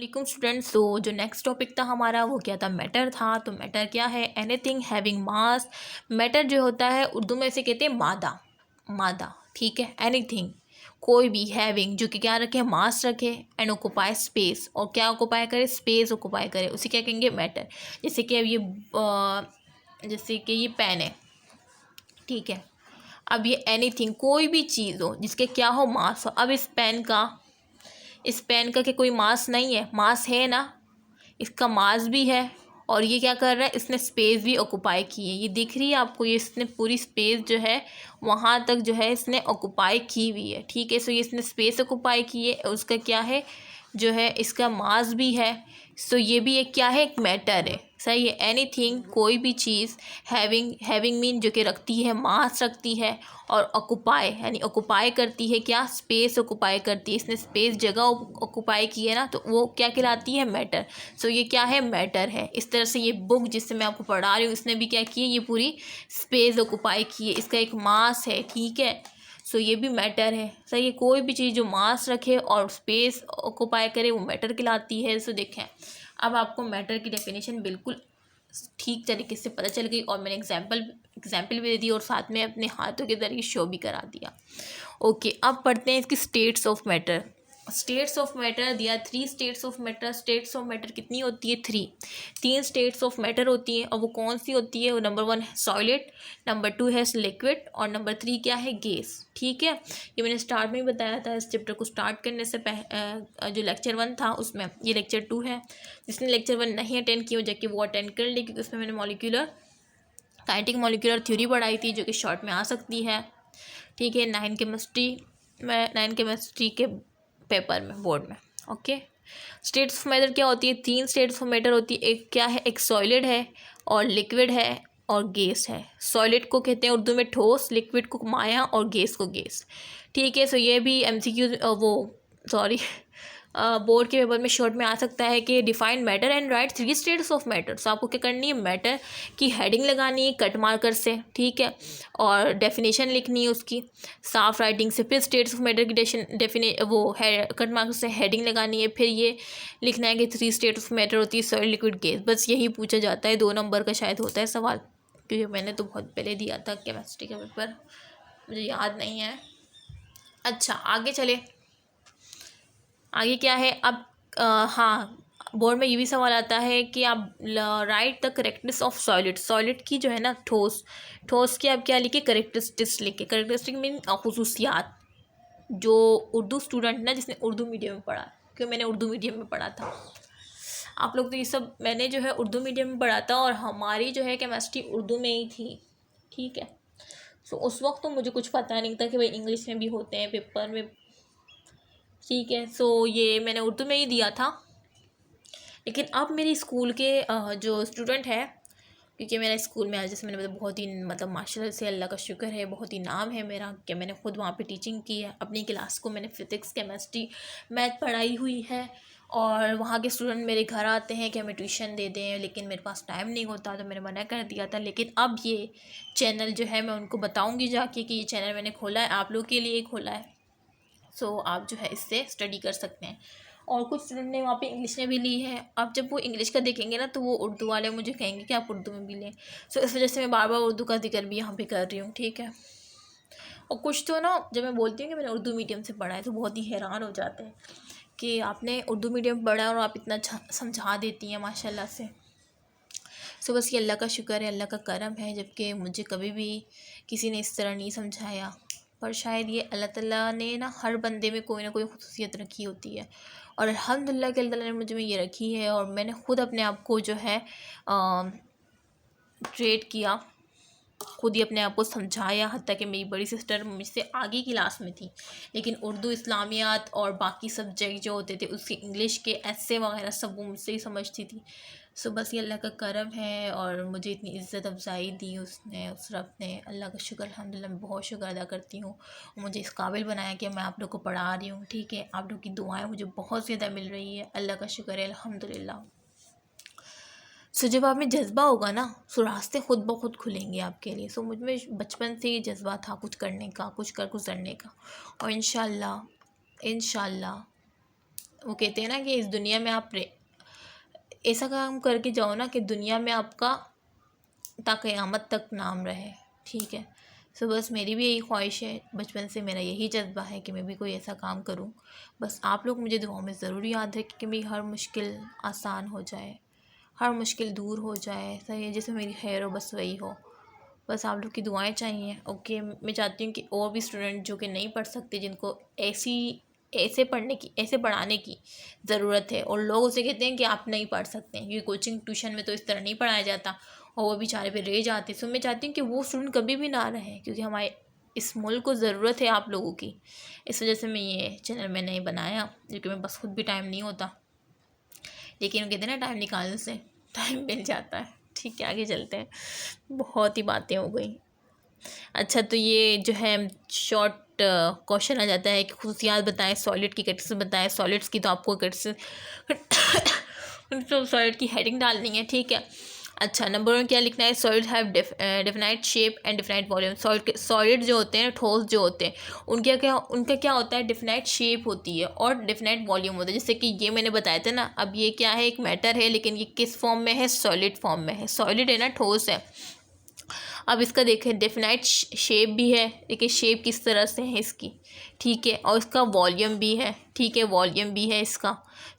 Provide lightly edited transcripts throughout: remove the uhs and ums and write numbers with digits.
वालेकुम स्टूडेंट्स। तो जो नेक्स्ट टॉपिक था हमारा वो क्या था, मैटर था। तो मैटर क्या है? Anything having mass. मैटर जो होता है उर्दू में इसे कहते हैं मादा। मादा, ठीक है। एनीथिंग, कोई भी, हैविंग जो कि क्या रखे, मास रखे, एंड ऑक्यूपाई स्पेस, और क्या ऑक्यूपाई करे, स्पेस ऑक्यूपाई करे, उसे क्या कहेंगे, मैटर। जैसे कि अब जैसे कि ये पेन है, ठीक है। अब ये एनीथिंग, कोई भी चीज़ हो जिसके क्या हो, मास हो। अब इस पेन का कि कोई मास नहीं है, मास है ना, इसका मास भी है। और ये क्या कर रहा है, इसने स्पेस भी ऑक्यूपाई की है। ये दिख रही है आपको, ये इसने पूरी स्पेस जो है वहाँ तक जो है इसने ऑक्यूपाई की हुई है, ठीक है। सो ये इसने स्पेस ऑक्यूपाई की है, उसका क्या है जो है, इसका मास भी है। सो ये भी एक क्या है, एक मैटर है, सही है। एनीथिंग, कोई भी चीज़, हैविंग मीन जो कि रखती है, मास रखती है, और ऑक्यूपाई यानी ऑक्यूपाई करती है, क्या, स्पेस ऑक्यूपाई करती है। इसने स्पेस, जगह ऑक्यूपाई की है ना, तो वो क्या कहलाती है, मैटर। सो ये क्या है, मैटर है। इस तरह से ये बुक जिससे मैं आपको पढ़ा रही हूँ, इसने भी क्या की है, ये पूरी स्पेस ऑक्यूपाई की है, इसका एक मास है, ठीक है। सो ये भी मैटर है, सही है। कोई भी चीज़ जो मास रखे और स्पेस ऑक्यूपाई करे वो मैटर कहलाती है। सो देखें, अब आपको मैटर की डेफिनेशन बिल्कुल ठीक तरीके से पता चल गई, और मैंने एग्जाम्पल भी दे दी, और साथ में अपने हाथों के जरिए शो भी करा दिया। ओके, अब पढ़ते हैं इसकी states of matter. States of matter दिया, 3 states of matter. States of matter कितनी होती है, 3 स्टेट्स ऑफ मैटर होती है। और वो कौन सी होती है, वो नंबर 1 है सॉलिड, नंबर 2 है लिक्विड, और नंबर 3 क्या है, गैस, ठीक है। ये मैंने स्टार्ट में ही बताया था, इस चैप्टर को स्टार्ट करने से जो लेक्चर 1 था उसमें, ये लेक्चर 2 है। जिसने लेक्चर 1 नहीं अटेंड किया जाके वो अटेंड कर ले, क्योंकि उसमें मैंने काइनेटिक मॉलिक्यूलर थ्योरी पढ़ाई थी, जो कि शॉर्ट में आ सकती है, ठीक है। 9 केमिस्ट्री के पेपर में, बोर्ड में, ओके। स्टेट्स ऑफ मैटर क्या होती है, 3 स्टेट्स ऑफ मैटर होती है। एक क्या है, एक सॉलिड है, और लिक्विड है, और गैस है। सॉलिड को कहते हैं उर्दू में ठोस, लिक्विड को माया, और गैस को गैस, ठीक है। सो ये भी एमसीक्यू बोर्ड के पेपर में शॉर्ट में आ सकता है कि defined matter and write 3 states of matter. So आपको क्या करनी है, मैटर की हेडिंग लगानी है कट मार्कर से, ठीक है, और डेफिनेशन लिखनी है उसकी साफ राइटिंग से। फिर स्टेट्स ऑफ मैटर की कट मार्कर से हेडिंग लगानी है। फिर ये लिखना है कि 3 स्टेट्स ऑफ मैटर होती है, सॉलिड, लिक्विड, गैस। बस यही पूछा जाता है, 2 नंबर का शायद होता है सवाल, क्योंकि मैंने तो बहुत पहले दिया था केमिस्ट्री का पेपर, मुझे याद नहीं है। अच्छा, आगे चले। आगे क्या है अब, हाँ, बोर्ड में ये भी सवाल आता है कि आप right the correctness of solid की जो है ना, ठोस की आप क्या लिखे, करेक्टरिस्टिक्स लिखे। करेक्टरिस्टिक मीन खसूसियात। जो उर्दू स्टूडेंट ना, जिसने उर्दू मीडियम में पढ़ा, क्योंकि मैंने उर्दू मीडियम में पढ़ा था, आप लोग तो ये सब, मैंने जो है उर्दू मीडियम में पढ़ा था, और हमारी जो है केमिस्ट्री उर्दू में ही थी, ठीक है। सो उस वक्त तो मुझे कुछ पता नहीं था कि भाई इंग्लिश में भी होते हैं पेपर में, ठीक है। सो ये मैंने उर्दू में ही दिया था। लेकिन अब मेरे स्कूल के जो स्टूडेंट है, क्योंकि मेरा स्कूल में आज, जैसे मैंने बताया, बहुत ही मतलब माशाल्लाह से अल्लाह का शुक्र है, बहुत ही नाम है मेरा कि मैंने खुद वहाँ पे टीचिंग की है। अपनी क्लास को मैंने फिज़िक्स, केमिस्ट्री, मैथ पढ़ाई हुई है। और वहाँ के स्टूडेंट मेरे घर आते हैं कि हमें ट्यूशन दे दें, लेकिन मेरे पास टाइम नहीं होता, तो मैंने मना कर दिया था। लेकिन अब ये चैनल जो है मैं उनको बताऊँगी जाके कि ये चैनल मैंने खोला है, आप लोग के लिए खोला है। सो आप जो है इससे स्टडी कर सकते हैं। और कुछ स्टूडेंट ने वहाँ पे इंग्लिश में भी ली है। अब जब वो इंग्लिश का देखेंगे ना, तो वो उर्दू वाले मुझे कहेंगे कि आप उर्दू में भी लें। सो इस वजह से मैं बार बार उर्दू का जिक्र भी यहाँ पे कर रही हूँ, ठीक है। और कुछ तो ना, जब मैं बोलती हूँ कि मैंने उर्दू मीडियम से पढ़ा है, तो बहुत ही हैरान हो जाते हैं कि आपने उर्दू मीडियम में पढ़ा है और आप इतना अच्छा समझा देती हैं माशाल्लाह से। सो बस ये अल्लाह का शुक्र है, अल्लाह का करम है, जबकि मुझे कभी भी किसी ने इस तरह नहीं समझाया। पर शायद ये अल्लाह ताला ने ना हर बंदे में कोई ना कोई खुसूसियत रखी होती है, और अल्हम्दुलिल्लाह कि अल्लाह ताला ने मुझे में ये रखी है। और मैंने ख़ुद अपने आप को जो है ट्रेट किया, खुद ही अपने आप को समझाया। हत्ता कि मेरी बड़ी सिस्टर मुझसे आगे क्लास में थी, लेकिन उर्दू, इस्लामियात और बाकी सब्जेक्ट जो होते थे उसके इंग्लिश के ऐसे वगैरह सब वो मुझसे ही समझती थी। सो बस ये अल्लाह का करम है, और मुझे इतनी इज़्ज़त अफजाई दी उसने, उस रब ने। अल्लाह का शुक्र, अल्हम्दुलिल्लाह, मैं बहुत शुक्र अदा करती हूँ। मुझे इस काबिल बनाया कि मैं आप लोग को पढ़ा रही हूँ, ठीक है। आप लोग की दुआएं मुझे बहुत ज़्यादा मिल रही है, अल्लाह का शुक्र है, अल्हम्दुलिल्लाह। सो जब आप में जज़्बा होगा ना, सो रास्ते खुद ब खुद खुलेंगे आपके लिए। सो मुझ में बचपन से ये जज़्बा था कुछ करने का, कुछ कर गुजरने का, और इंशाल्लाह वो कहते हैं ना कि इस दुनिया में आप ऐसा काम करके जाओ ना कि दुनिया में आपका ता क़यामत तक नाम रहे, ठीक है। सो बस मेरी भी यही ख्वाहिश है, बचपन से मेरा यही जज्बा है कि मैं भी कोई ऐसा काम करूं। बस आप लोग मुझे दुआओं में ज़रूर याद रखें कि मेरी हर मुश्किल आसान हो जाए, हर मुश्किल दूर हो जाए, सही है, जैसे मेरी खैर हो बस वही हो। बस आप लोग की दुआएं चाहिए। ओके, मैं चाहती हूँ कि और भी स्टूडेंट जो कि नहीं पढ़ सकते, जिनको ऐसे पढ़ाने की ज़रूरत है, और लोग उसे कहते हैं कि आप नहीं पढ़ सकते हैं क्योंकि कोचिंग ट्यूशन में तो इस तरह नहीं पढ़ाया जाता, और वो बेचारे पे रह जाते। सो मैं चाहती हूँ कि वो स्टूडेंट कभी भी ना रहे, क्योंकि हमारे इस मुल्क को ज़रूरत है आप लोगों की। इस वजह से मैं ये चैनल मैंने नहीं बनाया, क्योंकि मेरे पास खुद भी टाइम नहीं होता, लेकिन वो कहते हैं ना टाइम निकालने से टाइम मिल जाता है। ठीक है, आगे चलते हैं, बहुत ही बातें हो गई। अच्छा, तो ये जो है शॉर्ट क्वेश्चन आ जाता है कि खुसूसियात बताएं सॉलिड की, कैटेगरीज बताएं सॉलिड्स की। तो आपको तो सॉलिड की हेडिंग डालनी है, ठीक है। अच्छा, नंबर 1 क्या लिखना है, solid have definite shape and definite volume. Solid जो होते हैं, ठोस जो होते हैं, उनका क्या होता है, डेफिनाइट शेप होती है और डेफिनाइट वॉल्यूम होता है। जैसे कि ये मैंने बताया था ना, अब ये क्या है, एक मैटर है, लेकिन ये किस फॉर्म में है, सॉलिड फॉर्म में है। सॉलिड है ना, ठोस है। अब इसका देखें, डेफिनाइट शेप भी है, देखिए शेप किस तरह से है इसकी, ठीक है, और इसका वॉल्यूम भी है, ठीक है, वॉल्यूम भी है इसका।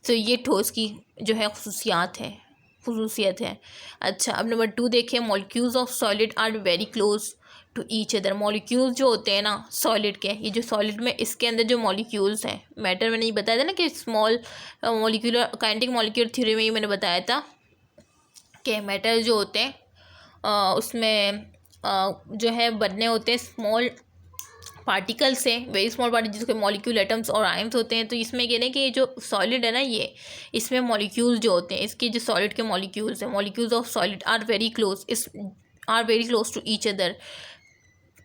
तो ये ठोस की जो है खसूसियत है। अच्छा, अब नंबर 2 देखें, molecules of solid are very close to each other. Molecules जो होते हैं ना सॉलिड के, ये जो सॉलिड में इसके अंदर जो मॉलिक्यूल्स हैं, मैटर में नहीं बताया था ना कि small molecular kinetic molecular theory में ही मैंने बताया था कि मैटर जो होते हैं उसमें जो है बनने होते हैं स्मॉल पार्टिकल से, वेरी स्मॉल पार्टिकल जिसके मॉलिक्यूल एटम्स और आयम्स होते हैं। तो इसमें कह रहे हैं कि ये जो सॉलिड है ना, ये इसमें मॉलिक्यूल्स जो होते हैं, इसके जो सॉलिड के मॉलिक्यूल्स हैं, molecules of solid are very close to each other.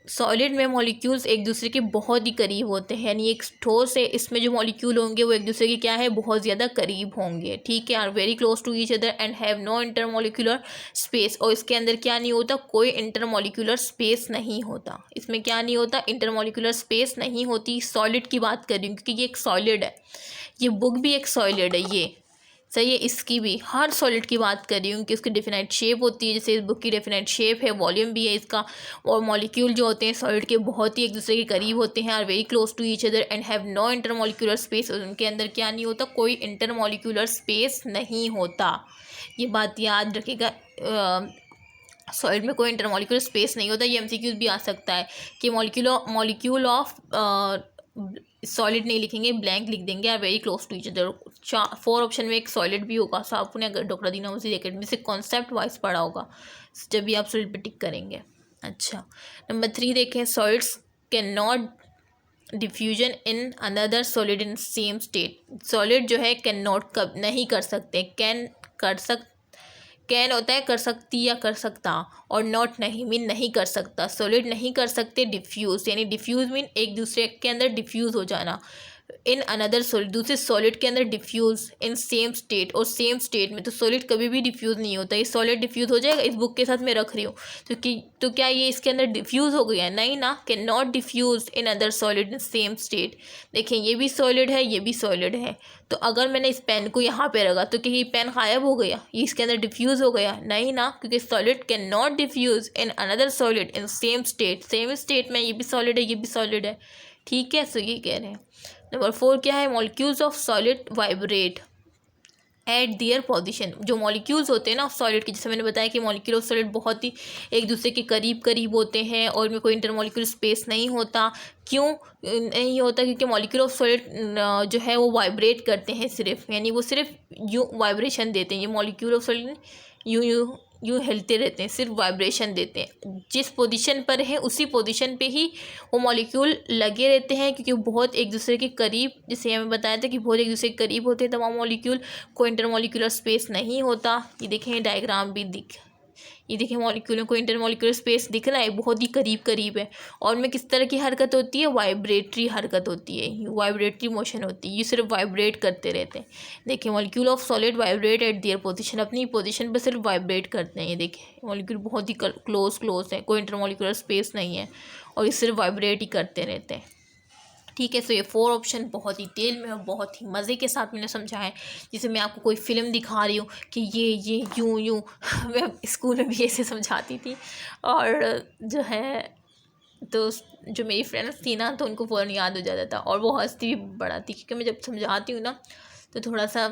Solid में मॉलिक्यूल्स एक दूसरे के बहुत ही करीब होते हैं, यानी एक ठोस है, इसमें जो मॉलिक्यूल होंगे वो एक दूसरे के क्या है, बहुत ज़्यादा करीब होंगे, ठीक है। Are very close to each other and have no intermolecular space. और इसके अंदर क्या नहीं होता, कोई इंटरमॉलिक्यूलर स्पेस नहीं होता। इसमें क्या नहीं होता, इंटरमॉलिक्यूलर स्पेस नहीं होती। सॉलिड की बात कर रही हूँ क्योंकि ये एक सॉलिड है, ये बुक भी एक सॉलिड है, ये सही है। इसकी भी हर सॉलिड की बात कर रही हूँ कि उसकी डेफिनाइट शेप होती है, जैसे इस बुक की डेफिनाइट शेप है, वॉल्यूम भी है इसका, और मॉलिक्यूल जो होते हैं सॉलिड के बहुत ही एक दूसरे के करीब होते हैं, are very close to each other and have no intermolecular space. उनके अंदर क्या नहीं होता, कोई इंटरमॉलिक्यूलर स्पेस नहीं होता। ये बात याद रखिएगा, सॉलिड में कोई इंटरमॉलिक्यूलर स्पेस नहीं होता। ये एमसीक्यूज भी आ सकता है कि मॉलिक्यूल ऑफ सॉलिड नहीं लिखेंगे, ब्लैंक लिख देंगे, are very close to each other. 4 option में एक सॉलिड भी होगा। सो आपने अगर डॉक्टर दीना मसीह एकेडमी से कॉन्सेप्ट वाइज पढ़ा होगा जब भी आप सॉलिड पे टिक करेंगे। अच्छा, नंबर 3 देखें, solids can not diffusion in another solid in same state. Solid जो है कैन नॉट कब नहीं कर सकते, कैन होता है कर सकती या कर सकता, और नॉट नहीं मीन नहीं कर सकता। सॉलिड नहीं कर सकते डिफ्यूज़, यानी डिफ्यूज़ मीन एक दूसरे के अंदर डिफ्यूज़ हो जाना। इन अनदर सॉलिड, दूसरे सॉलिड के अंदर डिफ्यूज़ इन सेम स्टेट, और सेम स्टेट में तो सॉलिड कभी भी डिफ्यूज़ नहीं होता। ये सॉलिड डिफ्यूज़ हो जाएगा, इस बुक के साथ मैं रख रही हूँ तो क्या ये इसके अंदर डिफ्यूज़ हो गया, नहीं ना, can not diffuse in other solid in same state. देखें, ये भी सॉलिड है, ये भी सॉलिड है, तो अगर मैंने इस पेन को यहाँ पे रखा तो क्या ये पेन गायब हो गया, ये इसके अंदर डिफ्यूज़ हो गया, नहीं ना, क्योंकि solid can not diffuse in another solid in same state में ये भी सॉलिड है, ये भी सॉलिड है, ठीक है। सो ये कह रहे हैं। नंबर 4 क्या है, molecules of solid vibrate at their position. जो मॉलिक्यूल्स होते हैं ना सॉलिड के, जैसे मैंने बताया कि मॉलिक्यूल ऑफ सॉलिड बहुत ही एक दूसरे के करीब होते हैं और इनमें कोई इंटरमॉलिक्यूलर स्पेस नहीं होता। क्यों नहीं होता, क्योंकि मॉलिक्यूल ऑफ सॉलिड जो है वो वाइब्रेट करते हैं सिर्फ, यानी वो सिर्फ यूँ वाइब्रेशन देते हैं। ये मॉलिक्यूल ऑफ सॉलिड यूँ हिलते रहते हैं, सिर्फ वाइब्रेशन देते हैं। जिस पोजीशन पर है उसी पोजीशन पे ही वो मॉलिक्यूल लगे रहते हैं, क्योंकि बहुत एक दूसरे के करीब, जैसे हमें बताया था कि बहुत एक दूसरे के करीब होते हैं तमाम मॉलिक्यूल, कोई इंटरमॉलिक्यूलर स्पेस नहीं होता। ये देखें डायग्राम भी ये देखिए मॉलिक्यूल में कोई इंटरमॉलिक्यूलर स्पेस दिख रहा है, बहुत ही करीब है। और उनमें किस तरह की हरकत होती है, वाइब्रेटरी हरकत होती है, वाइब्रेटरी मोशन होती है, ये सिर्फ वाइब्रेट करते रहते हैं। देखिए molecule of solid vibrate eight their position, अपनी पोजीशन पर सिर्फ वाइब्रेट करते हैं। ये देखिए मॉलिक्यूल बहुत ही क्लोज है, कोई इंटरमॉलिक्यूलर स्पेस नहीं है और ये सिर्फ वाइब्रेट ही करते रहते हैं, ठीक है। सो ये 4 ऑप्शन बहुत डिटेल में और बहुत ही मज़े के साथ मैंने समझा है, जैसे मैं आपको कोई फ़िल्म दिखा रही हूँ कि ये यूँ यूँ मैं स्कूल में भी ऐसे समझाती थी। और जो है तो जो मेरी फ्रेंड्स थी ना, तो उनको फ़ौरन याद हो जाता था और वो हंसती भी बड़ा थी, क्योंकि मैं जब समझाती हूँ ना तो थोड़ा सा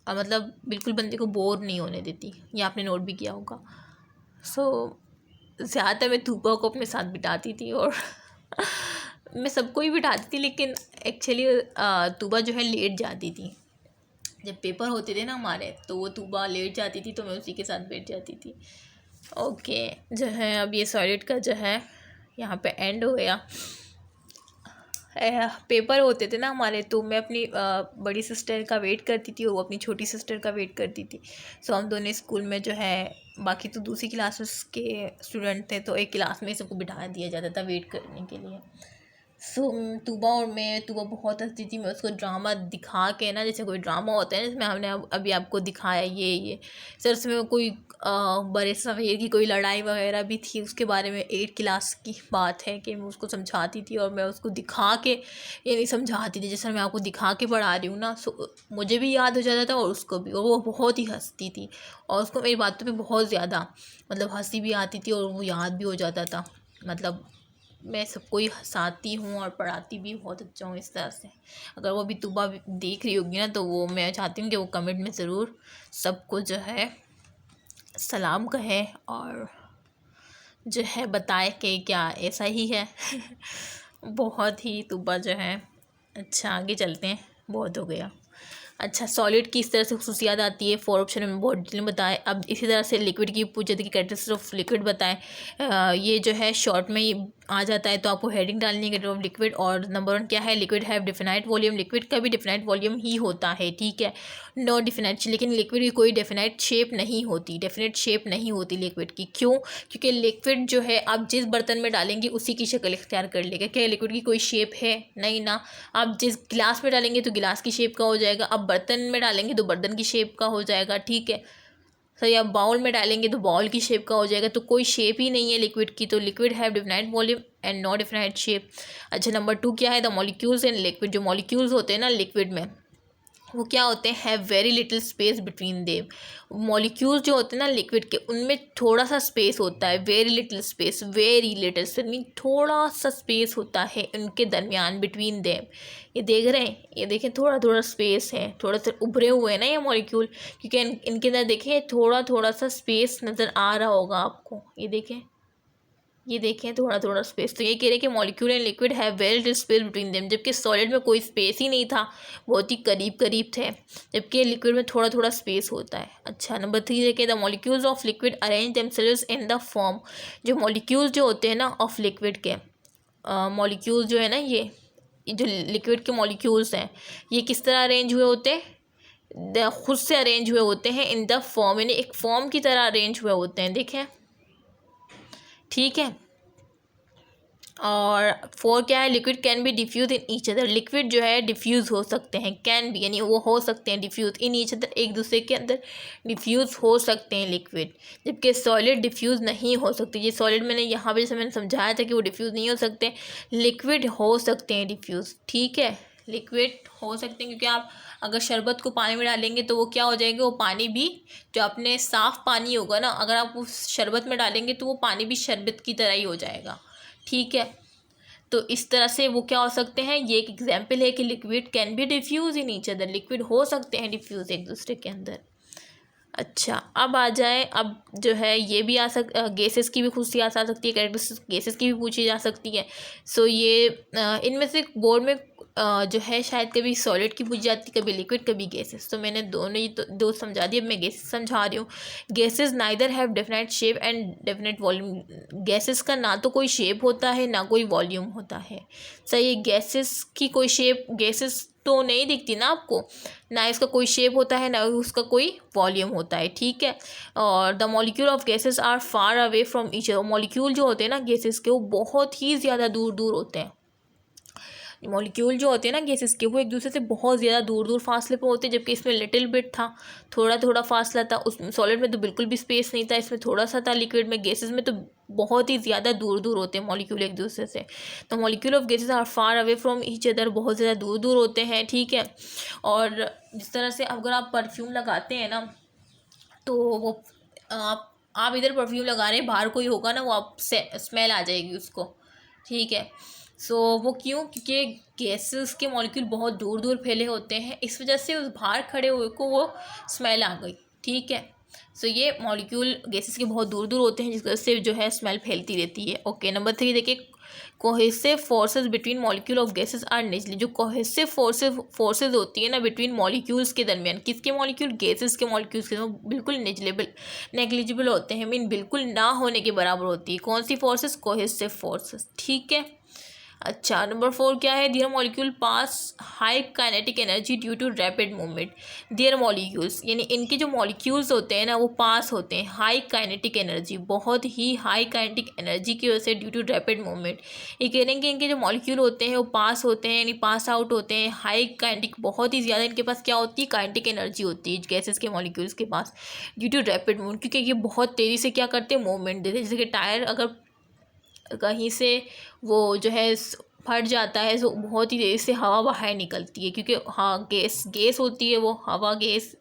मतलब बिल्कुल बंदे को बोर नहीं होने देती। ये आपने नोट भी किया होगा। सो ज़्यादातर मैं तूबा को अपने साथ बिठाती थी और मैं सबको ही बिठाती थी, लेकिन एक्चुअली तूबा जो है लेट जाती थी। जब पेपर होते थे ना हमारे, तो वो तूबा लेट जाती थी तो मैं उसी के साथ बैठ जाती थी। ओके, जो है अब ये सॉलिड का जो है यहाँ पे एंड हो गया। पेपर होते थे ना हमारे, तो मैं अपनी बड़ी सिस्टर का वेट करती थी और वो अपनी छोटी सिस्टर का वेट करती थी। सो हम दोनों स्कूल में जो है, बाकी तो दूसरी क्लासेस के स्टूडेंट थे, तो एक क्लास में सबको बिठा दिया जाता था वेट करने के लिए। सो तूबा बहुत हंसती थी। मैं उसको ड्रामा दिखा के ना, जैसे कोई ड्रामा होता है जिसमें हमने अभी आपको दिखाया ये सर से, में कोई बड़े सफ़ेद की कोई लड़ाई वगैरह भी थी, उसके बारे में 8 क्लास की बात है कि मैं उसको समझाती थी और मैं उसको दिखा के ये नहीं समझाती थी, जैसे मैं आपको दिखा के पढ़ा रही हूँ ना। सो मुझे भी याद हो जाता था और उसको भी, और वो बहुत ही हंसती थी और उसको मेरी बातों पे बहुत ज़्यादा मतलब हंसी भी आती थी और वो याद भी हो जाता था। मतलब मैं सबको ही हंसाती हूँ और पढ़ाती भी बहुत अच्छा हूँ इस तरह से। अगर वो भी तूबा देख रही होगी ना, तो वो मैं चाहती हूँ कि वो कमेंट में ज़रूर सबको जो है सलाम कहे और जो है बताए कि क्या ऐसा ही है। बहुत ही तूबा जो है। अच्छा, आगे चलते हैं, बहुत हो गया। अच्छा, सॉलिड की इस तरह से खुसूसियात आती है, 4 ऑप्शन में बहुत डिटेल में बताएं। अब इसी तरह से लिक्विड की पूछे थे कि कैरेक्टरिस्टिक्स ऑफ लिक्विड बताएं। ये जो है शॉर्ट में ही आ जाता है, तो आपको हेडिंग डालनी है कैरेक्टर ऑफ लिक्विड। और नंबर 1 क्या है, liquid have definite volume. Liquid का भी डिफिनाइट वॉल्यूम ही होता है, ठीक है, नो डिफिनाइट। लेकिन लिक्विड की कोई डिफिनाइट शेप नहीं होती, डेफिनेट शेप नहीं होती लिक्विड की। क्यों? क्योंकि लिक्विड जो है आप जिस बर्तन में डालेंगे उसी की शक्ल इख्तियार कर लेगा। क्या लिक्विड की कोई शेप है? नहीं ना। आप जिस गिलास में डालेंगे तो गिलास की शेप का हो जाएगा, अब बर्तन में डालेंगे तो बर्तन की शेप का हो जाएगा, ठीक है। सही, आप बाउल में डालेंगे तो बाउल की शेप का हो जाएगा। तो कोई शेप ही नहीं है लिक्विड की, तो liquid have definite volume and not definite shape. अच्छा, नंबर 2 क्या है, द मॉलिक्यूल्स इन लिक्विड। जो मॉलिक्यूल्स होते हैं ना लिक्विड में, वो क्या होते हैं, have very little space between them. Molecules जो होते हैं ना लिक्विड के, उनमें थोड़ा सा स्पेस होता है, very little space, very little mean थोड़ा सा स्पेस होता है उनके दरमियान, बिटवीन देम। ये देख रहे हैं, ये देखें थोड़ा थोड़ा स्पेस है, थोड़ा सा उभरे हुए हैं ना ये मॉलिक्यूल, क्योंकि इनके अंदर देखें थोड़ा थोड़ा सा स्पेस नज़र आ रहा होगा आपको। ये देखें थोड़ा थोड़ा स्पेस। तो ये कह रहे हैं कि molecule and liquid have very little space between them, जबकि सॉलिड में कोई स्पेस ही नहीं था, बहुत ही करीब करीब थे, जबकि लिक्विड में थोड़ा थोड़ा स्पेस होता है। अच्छा, नंबर 3 देखिए, the molecules of liquid arrange themselves in the form. जो मॉलिक्यूल्स जो होते हैं ना ऑफ लिक्विड के, मॉलिक्यूल्स जो है ना, ये जो लिक्विड के मॉलिक्यूल्स हैं, ये किस तरह अरेंज हुए होते हैं, खुद से अरेंज हुए होते हैं इन द फॉर्म, यानी एक फॉर्म की तरह अरेंज हुए होते हैं, देखें, ठीक है। और 4 क्या है, liquid can be diffuse in each other. Liquid जो है डिफ्यूज़ हो सकते हैं, कैन बी यानी वो हो सकते हैं डिफ्यूज़ इन ईच अदर, एक दूसरे के अंदर डिफ्यूज़ हो सकते हैं लिक्विड, जबकि सॉलिड डिफ्यूज़ नहीं हो सकती। ये सॉलिड मैंने यहाँ पे जैसे मैंने समझाया था कि वो डिफ्यूज़ नहीं हो सकते, लिक्विड हो सकते हैं डिफ्यूज़, ठीक है, लिक्विड हो सकते हैं। क्योंकि आप अगर शरबत को पानी में डालेंगे तो वो क्या हो जाएगा, वो पानी भी जो अपने साफ़ पानी होगा ना, अगर आप उस शरबत में डालेंगे तो वो पानी भी शरबत की तरह ही हो जाएगा, ठीक है। तो इस तरह से वो क्या हो सकते हैं, ये एक एग्जाम्पल है कि liquid can be diffuse in each other, liquid हो सकते हैं डिफ्यूज एक दूसरे के अंदर। अच्छा, अब आ जाए, अब जो है ये भी गैसेस की भी खुशियात आ सकती है, कैरेक्टरिस्टिक्स गैसेस की भी पूछी जा सकती है। सो ये इनमें से बोर्ड में जो है शायद कभी सॉलिड की पूछी जाती, कभी लिक्विड, कभी गैसेस। तो मैंने दोनों ही दो समझा दिए, अब मैं गैसेस समझा रही हूँ। Gases neither have definite shape and definite volume. Gases का ना तो कोई शेप होता है ना कोई वॉल्यूम होता है। सही है, गैसेस की कोई शेप, गैसेस तो नहीं दिखती ना आपको, ना इसका कोई शेप होता है ना उसका कोई वॉल्यूम होता है, ठीक है। और the molecule of gases are far away from each other. Molecule जो होते हैं ना गैसेस के, वो बहुत ही ज़्यादा दूर दूर होते हैं। मॉलिक्यूल जो होते हैं ना गैसेस के, वो एक दूसरे से बहुत ज़्यादा दूर दूर फासले पे होते हैं, जबकि इसमें लिटिल बिट था, थोड़ा थोड़ा फासला था। उस सॉलिड में तो बिल्कुल भी स्पेस नहीं था, इसमें थोड़ा सा था। लिक्विड में, गैसेस में तो बहुत ही ज़्यादा दूर दूर होते हैं मॉलिक्यूल एक दूसरे से। तो molecule of gases are far away from each other, बहुत ज़्यादा दूर दूर होते हैं, ठीक है। और जिस तरह से अगर आप परफ्यूम लगाते हैं ना, तो वो आप इधर परफ्यूम लगा रहे हैं, बाहर कोई होगा ना, वो आप स्मेल आ जाएगी उसको, ठीक है। सो वो क्यों? क्योंकि गैसेस के मॉलिक्यूल बहुत दूर दूर फैले होते हैं, इस वजह से उस बाहर खड़े हुए को वो स्मेल आ गई, ठीक है। सो ये मॉलिक्यूल गैसेस के बहुत दूर दूर होते हैं, जिस वजह से जो है स्मेल फैलती रहती है। ओके, नंबर 3 देखिए, cohesive forces between molecule of gases are negligible. जो कोहेसिव फोर्सेस होती है ना बिटवीन मॉलिक्यूल्स के दरमियान, किसके मॉलिक्यूल? गैसेस के मॉलिक्यूल्स के, बिल्कुल नेग्लिजिबल होते हैं, मीन बिल्कुल ना होने के बराबर होती है। कौन सी फोर्सेस? कोहेसिव फोर्सेस, ठीक है। अच्छा, नंबर 4 क्या है? Their molecule pass high kinetic energy due to rapid movement. Their molecules यानी इनके जो मॉलिक्यूल्स होते हैं ना, वो पास होते हैं हाई काइनेटिक एनर्जी, बहुत ही हाई काइनेटिक एनर्जी की वजह से, ड्यू टू रैपिड मूवमेंट। ये कह रहे हैं कि इनके जो मॉलिक्यूल होते हैं वो पास होते हैं, यानी पास आउट होते हैं, हाई काइनेटिक, बहुत ही ज़्यादा इनके पास क्या होती है? काइनेटिक एनर्जी होती है गैसेस के मॉलिक्यूल्स के पास, ड्यू टू रैपिड मूवमेंट, क्योंकि ये बहुत तेज़ी से क्या करते हैं? मूवमेंट देते हैं। जैसे कि टायर अगर कहीं से वो जो है फट जाता है, तो बहुत ही तेज़ी से हवा बाहर निकलती है, क्योंकि हाँ गैस होती है वो, हवा गैस,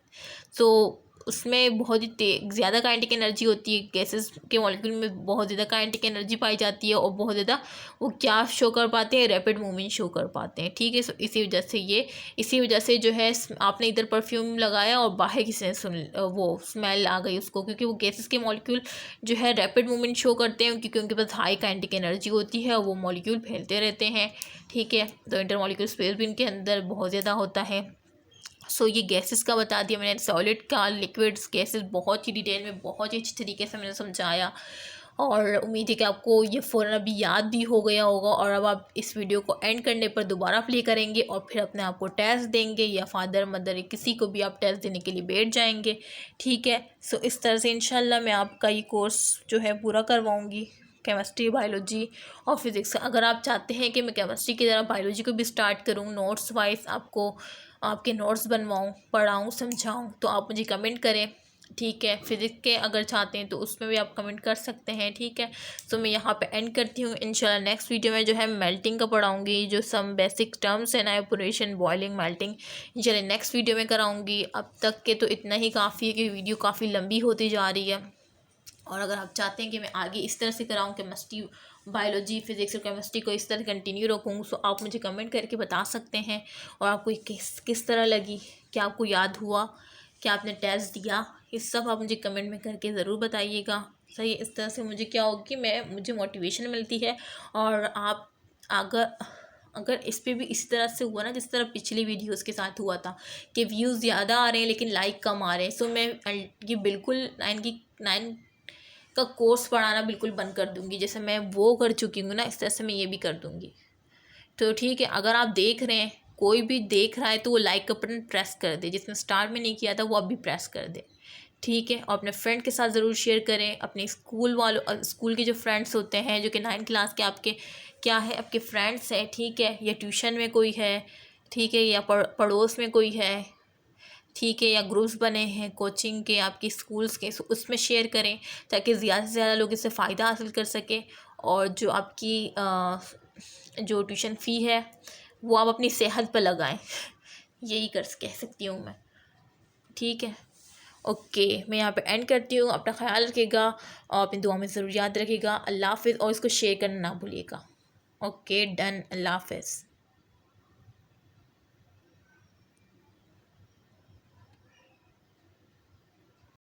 तो उसमें बहुत ही ज़्यादा काइनेटिक एनर्जी होती है। गैसेस के मॉलिक्यूल में बहुत ज़्यादा काइनेटिक एनर्जी पाई जाती है, और बहुत ज़्यादा वो क्या शो कर पाते हैं? रैपिड मूवमेंट शो कर पाते हैं, ठीक है। सो इसी वजह से जो है आपने इधर परफ्यूम लगाया और बाहर किसी ने वो स्मेल आ गई उसको, क्योंकि वो गैसेस के मॉलिक्यूल जो है रैपिड मूवमेंट शो करते हैं, क्योंकि उनके पास हाई काइनेटिक एनर्जी होती है और वो मॉलिक्यूल फैलते रहते हैं, ठीक है। तो इंटर मॉलिक्यूल स्पेस भी इनके अंदर बहुत ज़्यादा होता है। सो ये गैसेस का बता दिया मैंने, सॉलिड का, लिक्विड्स, गैसेस, बहुत ही डिटेल में, बहुत ही अच्छी तरीके से मैंने समझाया। और उम्मीद है कि आपको ये फ़ौरन अभी याद भी हो गया होगा, और अब आप इस वीडियो को एंड करने पर दोबारा प्ले करेंगे और फिर अपने आप को टेस्ट देंगे, या फादर मदर किसी को भी आप टेस्ट देने के लिए बैठ जाएंगे, ठीक है। सो इस तरह से इंशाल्लाह मैं आपका ये कोर्स जो है पूरा करवाऊँगी, केमिस्ट्री, बायोलॉजी और फिज़िक्स। अगर आप चाहते हैं कि मैं केमिस्ट्री की तरह बायोलॉजी को भी स्टार्ट करूँ, नोट्स वाइज आपको आपके नोट्स बनवाऊँ, पढ़ाऊँ, समझाऊँ, तो आप मुझे कमेंट करें, ठीक है। फिज़िक्स के अगर चाहते हैं तो उसमें भी आप कमेंट कर सकते हैं, ठीक है। तो मैं यहाँ पे एंड करती हूँ। इंशाल्लाह नेक्स्ट वीडियो में जो है मेल्टिंग का पढ़ाऊँगी, जो सम बेसिक टर्म्स हैं, एवापोरेशन, बॉइलिंग, मेल्टिंग, इंशाल्लाह नेक्स्ट वीडियो में कराऊँगी। अब तक के तो इतना ही काफ़ी है, कि वीडियो काफ़ी लंबी होती जा रही है। और अगर आप चाहते हैं कि मैं आगे इस तरह से कराऊँ, केमिस्ट्री, बायोलॉजी, फिज़िक्स और केमिस्ट्री को इस तरह कंटिन्यू रखूँ, तो आप मुझे कमेंट करके बता सकते हैं। और आपको ये किस तरह लगी, क्या आपको याद हुआ, क्या आपने टेस्ट दिया, ये सब आप मुझे कमेंट में करके ज़रूर बताइएगा, सही। इस तरह से मुझे क्या होगा कि मुझे मोटिवेशन मिलती है। और आप अगर इस पे भी इसी तरह से हुआ ना, जिस तरह पिछली वीडियोस के साथ हुआ था, कि व्यूज़ ज़्यादा आ रहे हैं लेकिन लाइक कम आ रहे हैं, सो मैं ये बिल्कुल 9 का कोर्स पढ़ाना बिल्कुल बंद कर दूँगी। जैसे मैं वो कर चुकी हूँ ना, इस तरह से मैं ये भी कर दूँगी। तो ठीक है, अगर आप देख रहे हैं, कोई भी देख रहा है, तो वो लाइक का बटन प्रेस कर दे, जिसने स्टार्ट में नहीं किया था वो अभी प्रेस कर दे, ठीक है। और अपने फ्रेंड के साथ ज़रूर शेयर करें, अपने स्कूल के जो फ्रेंड्स होते हैं, जो कि 9th क्लास के आपके क्या है, आपके फ्रेंड्स हैं, ठीक है, या ट्यूशन में कोई है, ठीक है, या पड़ोस में कोई है, ठीक है, या ग्रुप्स बने हैं कोचिंग के, आपकी स्कूल्स के, उसमें शेयर करें, ताकि ज़्यादा से ज़्यादा लोग इससे फ़ायदा हासिल कर सकें। और जो आपकी जो ट्यूशन फ़ी है, वो आप अपनी सेहत पर लगाएं, यही कह सकती हूँ मैं, ठीक है। ओके, मैं यहाँ पे एंड करती हूँ। अपना ख्याल रखिएगा और अपनी दुआ में ज़रूर याद रखिएगा। अल्लाह हाफ़िज़, और इसको शेयर करना ना भूलिएगा। Okay, done. अल्लाह हाफ़िज़।